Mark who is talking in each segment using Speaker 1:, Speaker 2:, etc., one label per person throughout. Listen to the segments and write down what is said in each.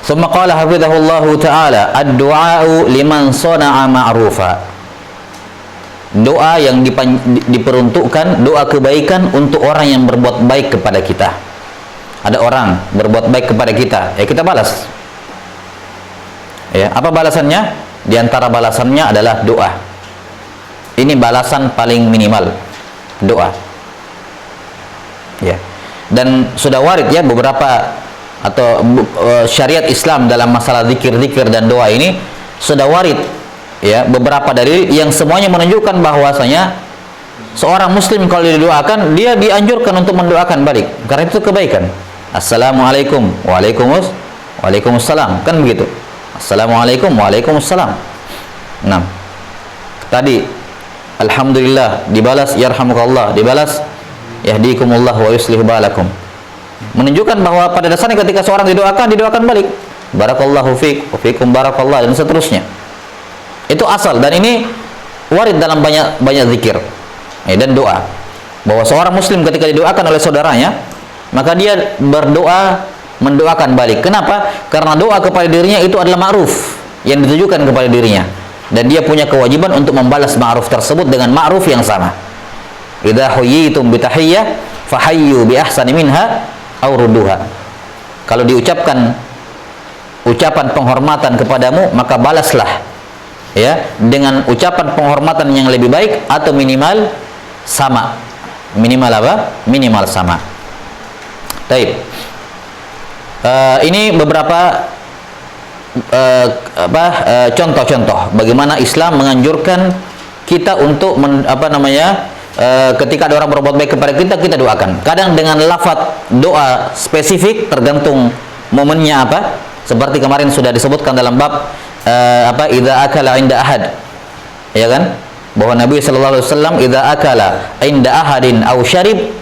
Speaker 1: Tsumma qala hafizahullahu ta'ala, ad-du'a'u liman sana'a ma'rufa. Doa yang diperuntukkan, doa kebaikan untuk orang yang berbuat baik kepada kita. Ada orang berbuat baik kepada kita, ya kita balas. Ya, apa balasannya? Di antara balasannya adalah doa. Ini balasan paling minimal, doa. Ya. Dan sudah warid ya beberapa atau syariat Islam dalam masalah zikir-zikir dan doa ini sudah warid ya beberapa dalil yang semuanya menunjukkan bahwasanya seorang muslim kalau didoakan dia dianjurkan untuk mendoakan balik karena itu kebaikan. Assalamualaikum, waalaikumsalam, kan begitu. Assalamualaikum, waalaikumsalam. Nah, tadi alhamdulillah dibalas yarhamukallah, dibalas yahdikumullah wa yuslih balakum. Menunjukkan bahwa pada dasarnya ketika seorang didoakan balik. Barakallahu fiik, wa fiikum barakallah, dan seterusnya. Itu asal, dan ini warid dalam banyak zikir ya, dan doa. Bahwa seorang muslim ketika didoakan oleh saudaranya, maka dia berdoa mendoakan balik. Kenapa? Karena doa kepada dirinya itu adalah ma'ruf yang ditujukan kepada dirinya, dan dia punya kewajiban untuk membalas ma'ruf tersebut dengan ma'ruf yang sama. Idza huyyitum bi tahiyyah fahayyu bi ahsani minha aw rudduha. Kalau diucapkan ucapan penghormatan kepadamu, maka balaslah ya dengan ucapan penghormatan yang lebih baik atau minimal sama. Minimal apa? Minimal sama. Baik. Ini beberapa contoh-contoh bagaimana Islam menganjurkan kita untuk ketika ada orang berbuat baik kepada kita, kita doakan. Kadang dengan lafaz doa spesifik tergantung momennya apa. Seperti kemarin sudah disebutkan dalam bab idza akala inda ahad. Ya kan? Bahwa Nabi sallallahu alaihi wasallam idza akala inda ahadin aw syarib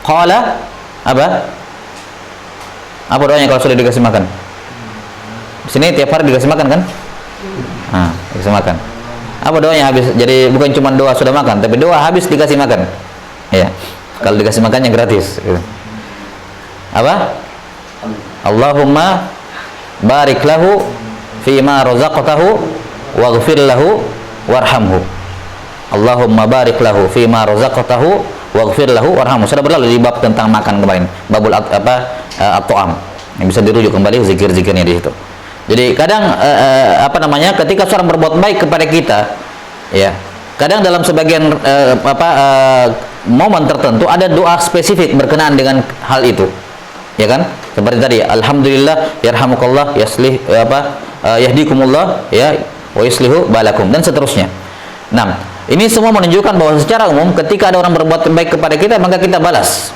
Speaker 1: qala apa? Apa doanya kalau sudah dikasih makan? Di sini tiap hari dikasih makan kan? Dikasih makan. Apa doanya habis? Jadi bukan cuma doa sudah makan, tapi doa habis dikasih makan. Ya. Kalau dikasih makannya gratis. Gitu. Apa? Allahumma barik lahu fima razaqtahu waghfir lahu warhamhu. Allahumma barik lahu fima razaqtahu waghfir lahu warhamhu. Sudah berlalu di bab tentang makan kemarin. Babul at-ta'am. Yang bisa dirujuk kembali zikir-zikirnya di situ. Jadi kadang ketika seorang berbuat baik kepada kita, ya, kadang dalam sebagian momen tertentu ada doa spesifik berkenaan dengan hal itu, ya kan? Seperti tadi, alhamdulillah, yarhamukallah, yahdikumullah, ya, wa yuslihu balakum, dan seterusnya. Nah, ini semua menunjukkan bahwa secara umum ketika ada orang berbuat baik kepada kita, maka kita balas.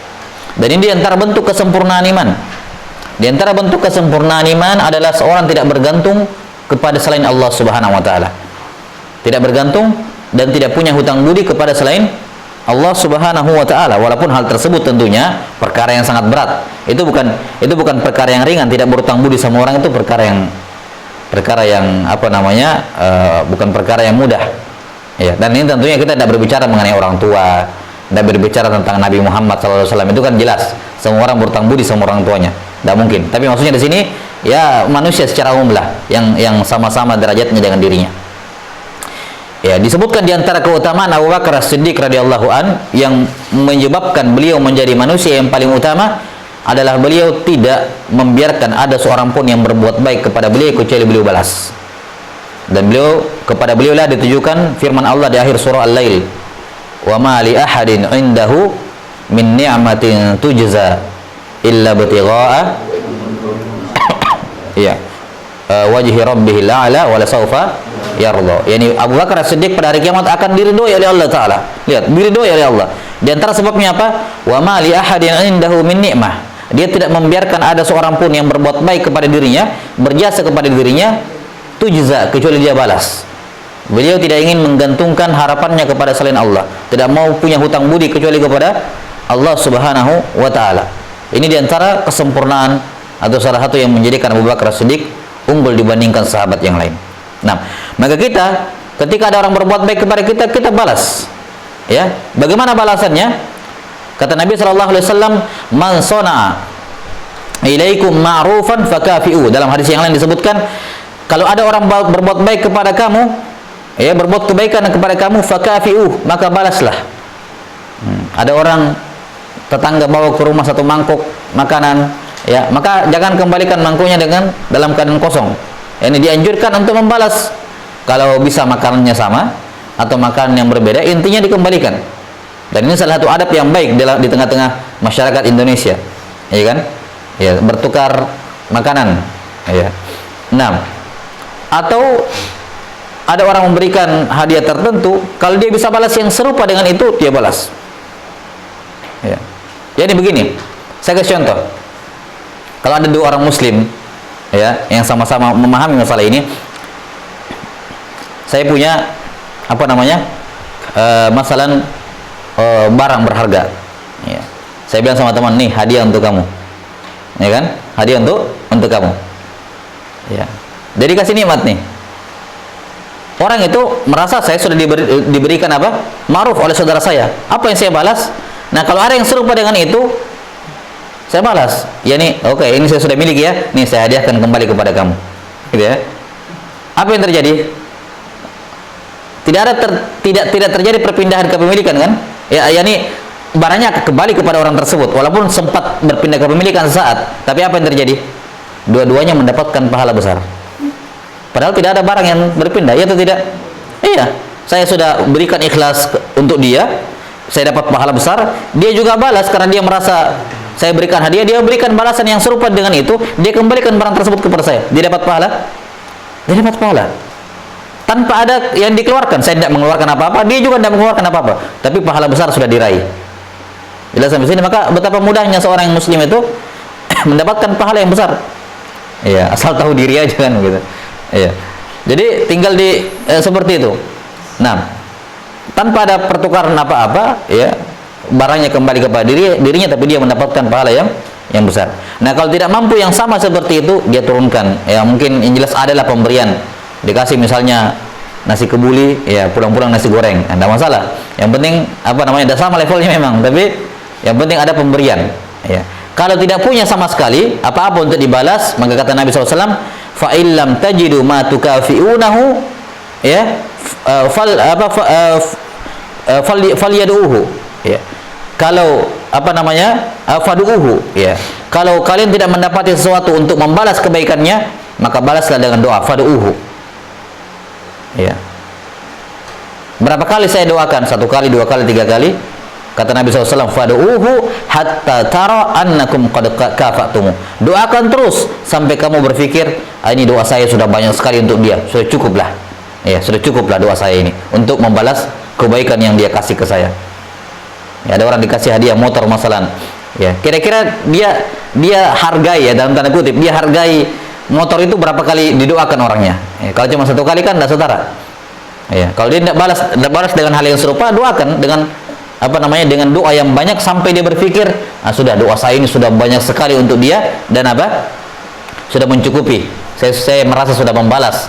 Speaker 1: Dan ini diantara bentuk kesempurnaan iman. Di antara bentuk kesempurnaan iman adalah seorang tidak bergantung kepada selain Allah Subhanahu wa taala. Tidak bergantung dan tidak punya hutang budi kepada selain Allah Subhanahu wa taala, walaupun hal tersebut tentunya perkara yang sangat berat. Itu bukan perkara yang ringan. Tidak berhutang budi sama orang itu perkara yang bukan perkara yang mudah. Ya, dan ini tentunya kita tidak berbicara mengenai orang tua, tidak berbicara tentang Nabi Muhammad SAW. Itu kan jelas semua orang berhutang budi sama orang tuanya. Tidak mungkin. Tapi maksudnya di sini ya manusia secara umum lah yang sama-sama derajatnya dengan dirinya. Ya, disebutkan di antara keutamaan Abu Bakar As-Siddiq radhiyallahu an yang menyebabkan beliau menjadi manusia yang paling utama adalah beliau tidak membiarkan ada seorang pun yang berbuat baik kepada beliau kecuali beliau balas. Dan kepada beliau lah ditujukan firman Allah di akhir surah Al-Lail. Wa ma li ahadin indahu min ni'matin tujza illa batigha'a ya wajhi rabbihil a'la wa la sawfa yarda. Yani Abu Bakar As-Siddiq pada hari kiamat akan diridhoi oleh Allah taala. Lihat, diridhoi oleh Allah. Di antara sebabnya apa? Wa ma li ahadin indahu min ni'mah. Dia tidak membiarkan ada seorang pun yang berbuat baik kepada dirinya, berjasa kepada dirinya, tujza, kecuali dia balas. Beliau tidak ingin menggantungkan harapannya kepada selain Allah, tidak mau punya hutang budi kecuali kepada Allah Subhanahu wa taala. Ini diantara kesempurnaan atau salah satu yang menjadikan Abu Bakar As-Siddiq unggul dibandingkan sahabat yang lain. Nah, maka kita ketika ada orang berbuat baik kepada kita, kita balas. Ya, bagaimana balasannya? Kata Nabi sallallahu alaihi wasallam, "Man sana'a ilaikum ma'rufan fakafi'u. Dalam hadis yang lain disebutkan, kalau ada orang berbuat baik kepada kamu, ya, berbuat kebaikan kepada kamu, fakafi'u, maka balaslah. Ada orang tetangga bawa ke rumah satu mangkuk makanan, ya, maka jangan kembalikan mangkuknya dengan dalam keadaan kosong. Ini dianjurkan untuk membalas. Kalau bisa makanannya sama atau makanan yang berbeda, intinya dikembalikan. Dan ini salah satu adab yang baik di tengah-tengah masyarakat Indonesia, ya kan? Ya, bertukar makanan, ya. Nah, atau ada orang memberikan hadiah tertentu, kalau dia bisa balas yang serupa dengan itu, dia balas. Ya. Jadi begini, saya kasih contoh. Kalau ada dua orang muslim, ya, yang sama-sama memahami masalah ini, saya punya masalah barang berharga, ya. Saya bilang sama teman, nih hadiah untuk kamu, ya kan, hadiah untuk kamu, ya. Jadi kasih nikmat nih. Orang itu merasa saya sudah diberikan ma'ruf oleh saudara saya. Apa yang saya balas? Nah, kalau ada yang serupa dengan itu, saya balas. Ya nih, oke, ini saya sudah miliki ya. Nih saya hadiahkan kembali kepada kamu. Gitu ya. Apa yang terjadi? Tidak terjadi perpindahan kepemilikan, kan? Ya nih barangnya kembali kepada orang tersebut, walaupun sempat berpindah kepemilikan sesaat, tapi apa yang terjadi? Dua-duanya mendapatkan pahala besar. Padahal tidak ada barang yang berpindah, ya atau tidak? Iya, saya sudah berikan ikhlas untuk dia, saya dapat pahala besar. Dia juga balas karena dia merasa saya berikan hadiah, dia berikan balasan yang serupa dengan itu, dia kembalikan barang tersebut kepada saya. Dia dapat pahala? Dia dapat pahala. Tanpa ada yang dikeluarkan, saya tidak mengeluarkan apa-apa, dia juga tidak mengeluarkan apa-apa, tapi pahala besar sudah diraih. Bila sampai sini, maka betapa mudahnya seorang muslim itu mendapatkan pahala yang besar. Iya, asal tahu diri aja kan gitu. Iya. Jadi tinggal seperti itu. Nah, tanpa ada pertukaran apa-apa, ya, barangnya kembali kepada dirinya, tapi dia mendapatkan pahala yang besar. Nah, kalau tidak mampu yang sama seperti itu, dia turunkan. Ya, mungkin yang jelas adalah pemberian. Dikasih misalnya nasi kebuli, ya pulang-pulang nasi goreng, tidak masalah. Yang penting tidak sama levelnya memang, tapi yang penting ada pemberian. Ya. Kalau tidak punya sama sekali apa-apa untuk dibalas, maka kata Nabi SAW, fa illam tajidu ma tukafi'unahu, ya, falyaduhu, ya. Kalau faduhu, ya. Kalau kalian tidak mendapati sesuatu untuk membalas kebaikannya, maka balaslah dengan doa, faduhu. Ya. Berapa kali saya doakan? 1 kali, 2 kali, 3 kali. Kata Nabi SAW, fadu'uhu hatta tara annakum qad kafa'tumu. Doakan terus sampai kamu berpikir, ini doa saya sudah banyak sekali untuk dia, sudah cukuplah. Ya, sudah cukuplah doa saya ini untuk membalas kebaikan yang dia kasih ke saya. Ya, ada orang dikasih hadiah motor masalan. Ya, kira-kira dia hargai, ya, dalam tanda kutip, dia hargai motor itu berapa kali didoakan orangnya. Ya, kalau cuma 1 kali kan tidak setara. Ya, kalau dia tidak balas dengan hal yang serupa, doakan dengan dengan doa yang banyak sampai dia berpikir, sudah doa saya ini sudah banyak sekali untuk dia dan sudah mencukupi. Saya merasa sudah membalas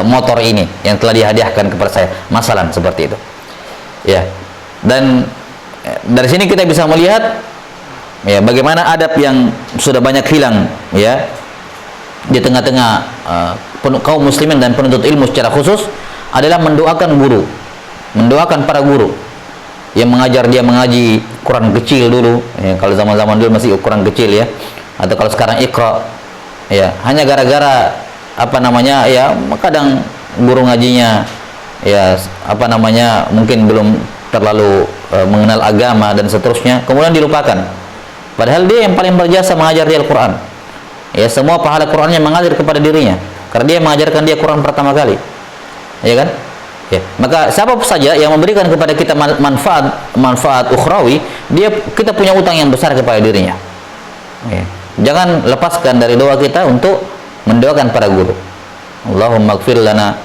Speaker 1: motor ini yang telah dihadiahkan kepada saya. Masalah seperti itu. Ya. Dan dari sini kita bisa melihat, ya, bagaimana adab yang sudah banyak hilang, ya, di tengah-tengah kaum muslimin dan penuntut ilmu secara khusus adalah mendoakan guru, mendoakan para guru yang mengajar dia mengaji Quran kecil dulu, ya, kalau zaman-zaman dulu masih ukuran kecil, ya, atau kalau sekarang Iqra, ya, hanya gara-gara ya, kadang guru ngajinya, ya, mungkin belum terlalu mengenal agama dan seterusnya, kemudian dilupakan, padahal dia yang paling berjasa mengajar dia Al-Quran, ya, semua pahala Qurannya mengalir kepada dirinya karena dia mengajarkan dia Quran pertama kali, ya kan? Ya, maka siapa saja yang memberikan kepada kita manfaat ukhrawi, kita punya utang yang besar kepada dirinya. Ya. Jangan lepaskan dari doa kita untuk mendoakan para guru. Allahumma ighfir lana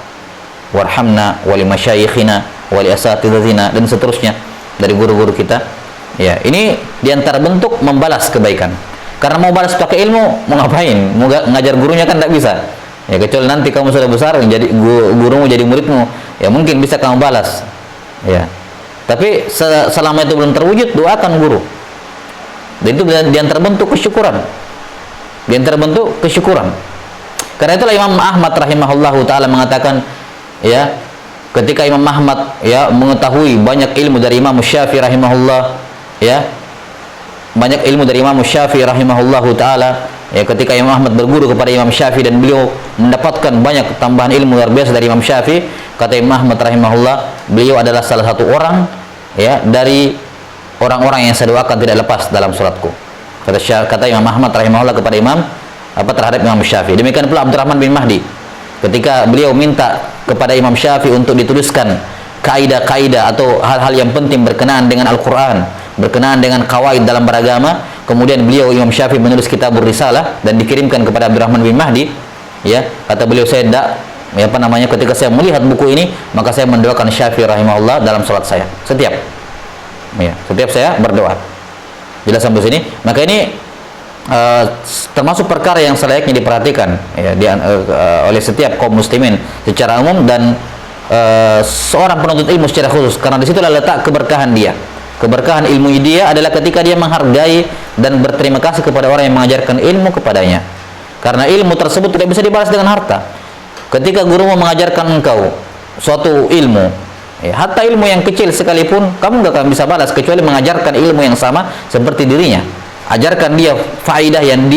Speaker 1: warhamna wa li masyayikhina wa li asatidzina, dan seterusnya dari guru-guru kita. Ya, ini diantara bentuk membalas kebaikan. Karena mau balas pakai ilmu, mau ngapain? Mau ngajar gurunya kan tidak bisa. Ya, kecuali nanti kamu sudah besar, jadi gurumu jadi muridmu, ya mungkin bisa kamu balas, ya. Tapi selama itu belum terwujud, doakan guru. Dan itu diantara bentuk kesyukuran, Di antara bentuk kesyukuran. Karena itulah Imam Ahmad rahimahullahu taala mengatakan, ya, ketika Imam Ahmad ya mengetahui banyak ilmu dari Imam Syafi'i rahimahullah, ya, banyak ilmu dari Imam Syafi'i rahimahullahu taala, ya, ketika Imam Ahmad berguru kepada Imam Syafi'i dan beliau mendapatkan banyak tambahan ilmu luar biasa dari Imam Syafi'i, kata Imam Ahmad rahimahullah, beliau adalah salah satu orang, ya, dari orang-orang yang saya doakan tidak lepas dalam salatku. Kata Imam Ahmad rahimahullah kepada terhadap Imam Syafi'i. Demikian pula Abdurrahman bin Mahdi, ketika beliau minta kepada Imam Syafi'i untuk dituliskan kaidah-kaidah atau hal-hal yang penting berkenaan dengan Al-Quran, berkenaan dengan kawaid dalam beragama, kemudian beliau Imam Syafi'i menulis Kitabur Risalah dan dikirimkan kepada Abdurrahman bin Mahdi, ya, kata beliau, saya ketika saya melihat buku ini, maka saya mendoakan Syafi'i rahimahullah dalam salat saya setiap saya berdoa. Jelas sampai sini. Maka ini termasuk perkara yang selayaknya diperhatikan, ya, oleh setiap kaum muslimin secara umum dan seorang penuntut ilmu secara khusus, karena di situ letak keberkahan dia. Keberkahan ilmu dia adalah ketika dia menghargai dan berterima kasih kepada orang yang mengajarkan ilmu kepadanya, karena ilmu tersebut tidak bisa dibalas dengan harta. Ketika gurumu mengajarkan engkau suatu ilmu, ya, hatta ilmu yang kecil sekalipun kamu gak akan bisa balas kecuali mengajarkan ilmu yang sama seperti dirinya. Ajarkan dia faedah yang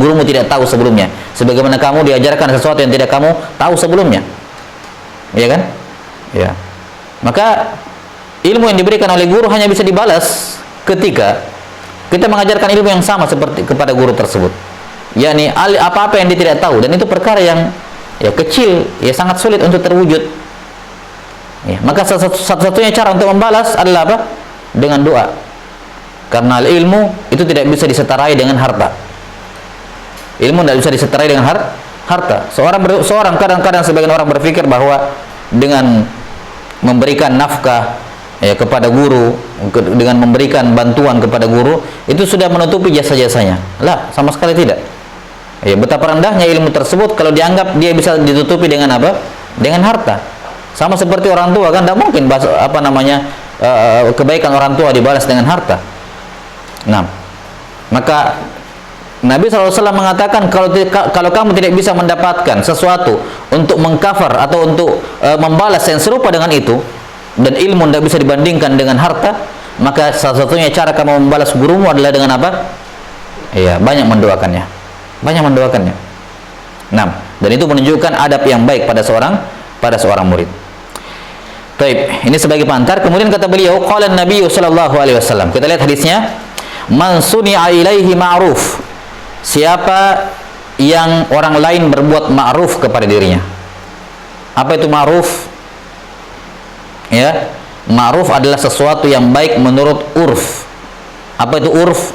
Speaker 1: gurumu tidak tahu sebelumnya, sebagaimana kamu diajarkan sesuatu yang tidak kamu tahu sebelumnya, ya kan? Ya. Maka ilmu yang diberikan oleh guru hanya bisa dibalas ketika kita mengajarkan ilmu yang sama seperti kepada guru tersebut, yakni apa-apa yang dia tidak tahu, dan itu perkara yang ya kecil, ya sangat sulit untuk terwujud. Ya, maka satu-satunya cara untuk membalas adalah apa? Dengan doa. Karena ilmu itu tidak bisa diseterai dengan harta. Ilmu tidak bisa diseterai dengan harta. Seorang kadang-kadang sebagian orang berpikir bahwa dengan memberikan nafkah, ya, kepada guru, dengan memberikan bantuan kepada guru, itu sudah menutupi jasa-jasanya. Lah, sama sekali tidak. Ya, betapa rendahnya ilmu tersebut kalau dianggap dia bisa ditutupi dengan apa? Dengan harta. Sama seperti orang tua, kan tidak mungkin kebaikan orang tua dibalas dengan harta. Nah, maka Nabi SAW mengatakan kalau kamu tidak bisa mendapatkan sesuatu untuk mengcover atau untuk membalas yang serupa dengan itu, dan ilmu tidak bisa dibandingkan dengan harta, maka salah satunya cara kamu membalas gurumu adalah dengan apa? Iya, banyak mendoakannya. Nah, dan itu menunjukkan adab yang baik pada seorang murid. Baik, ini sebagai pengantar. Kemudian kata beliau, qala Nabi sallallahu alaihi wasallam. Kita lihat hadisnya. Man suni'a ilaihi ma'ruf. Siapa yang orang lain berbuat ma'ruf kepada dirinya. Apa itu ma'ruf? Ya, ma'ruf adalah sesuatu yang baik menurut urf. Apa itu urf?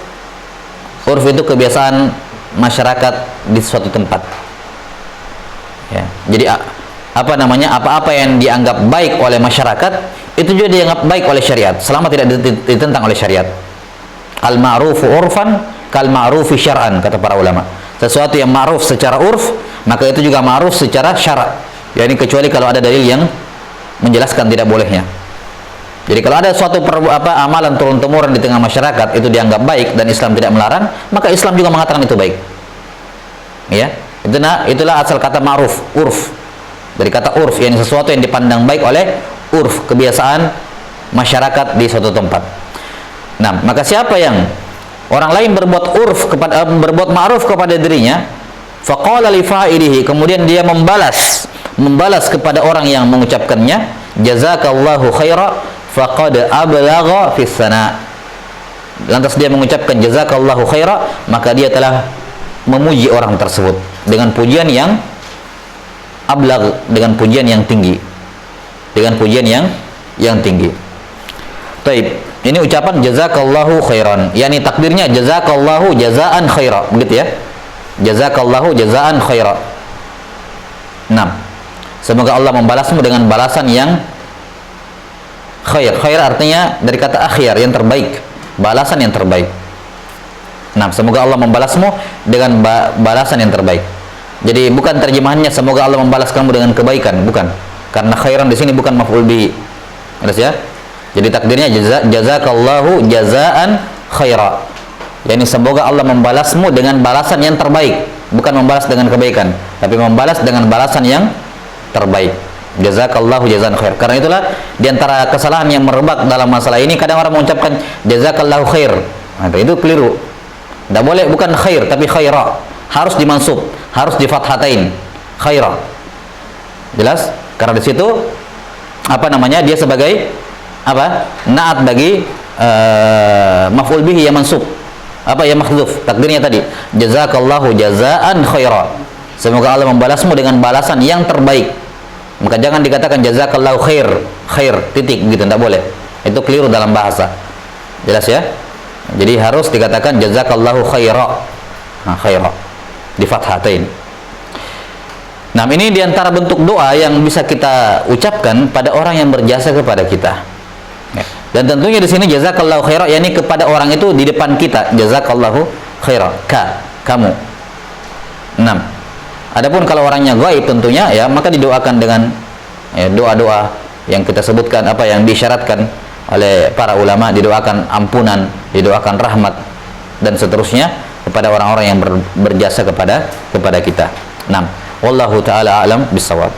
Speaker 1: Urf itu kebiasaan masyarakat di suatu tempat. Ya, jadi apa-apa yang dianggap baik oleh masyarakat itu juga dianggap baik oleh syariat selama tidak ditentang oleh syariat. Al ma'rufu urfan kal ma'rufi syar'an, kata para ulama. Sesuatu yang ma'ruf secara urf, maka itu juga ma'ruf secara syara'. Yani kecuali kalau ada dalil yang menjelaskan tidak bolehnya. Jadi kalau ada suatu amalan turun-temurun di tengah masyarakat itu dianggap baik dan Islam tidak melarang, maka Islam juga mengatakan itu baik. Ya, itulah asal kata ma'ruf, urf. Dari kata urf, yakni sesuatu yang dipandang baik oleh urf, kebiasaan masyarakat di suatu tempat. Nah, maka siapa yang orang lain berbuat ma'ruf kepada dirinya, faqala li fa'ilihi, kemudian dia membalas kepada orang yang mengucapkannya, jazakallahu khaira faqad ablagha fis sana. Lantas dia mengucapkan jazakallahu khaira, maka dia telah memuji orang tersebut dengan pujian yang ablagh, dengan pujian yang tinggi. Taib. Ini ucapan jazakallahu khairan, yakni takdirnya jazakallahu jazaan khaira, begitu ya. Jazakallahu jazaan khaira. Nah, semoga Allah membalasmu dengan balasan yang khair. Khair artinya dari kata akhir, yang terbaik, balasan yang terbaik. Nah, semoga Allah membalasmu dengan balasan yang terbaik. Jadi bukan terjemahannya semoga Allah membalas kamu dengan kebaikan, bukan. Karena khairan di sini bukan maf'ul bihi. Jelas ya? Jadi takdirnya jazakallahu jazaan khaira. yakni semoga Allah membalasmu dengan balasan yang terbaik, bukan membalas dengan kebaikan, tapi membalas dengan balasan yang terbaik. Jazakallahu jazaan khair. Karena itulah diantara kesalahan yang merebak dalam masalah ini, kadang orang mengucapkan jazakallahu khair. Nah, itu keliru. Tidak boleh, bukan khair tapi khaira. Harus dimansub, harus di fathatain. Khaira. Jelas? Karena di situ apa namanya? Dia sebagai apa? Naat bagi maf'ul bihi yang mansub. Apa yang mahdzuf? Takdirnya tadi. Jazakallahu jazaan khaira. Semoga Allah membalasmu dengan balasan yang terbaik. Maka jangan dikatakan jazakallahu khair, khair titik gitu, tidak boleh. Itu keliru dalam bahasa. Jelas ya? Jadi harus dikatakan jazakallahu khaira. Nah, khaira di fathatain. Nah, ini diantara bentuk doa yang bisa kita ucapkan pada orang yang berjasa kepada kita. Dan tentunya di sini jazakallahu khaira, yakni kepada orang itu di depan kita. Jazakallahu khaira, kamu. 6. Adapun kalau orangnya gaib tentunya ya, maka didoakan dengan doa-doa yang kita sebutkan, apa yang disyaratkan oleh para ulama, didoakan ampunan, didoakan rahmat dan seterusnya kepada orang-orang yang berjasa kepada kita. 6. Wallahu taala alam bisawab.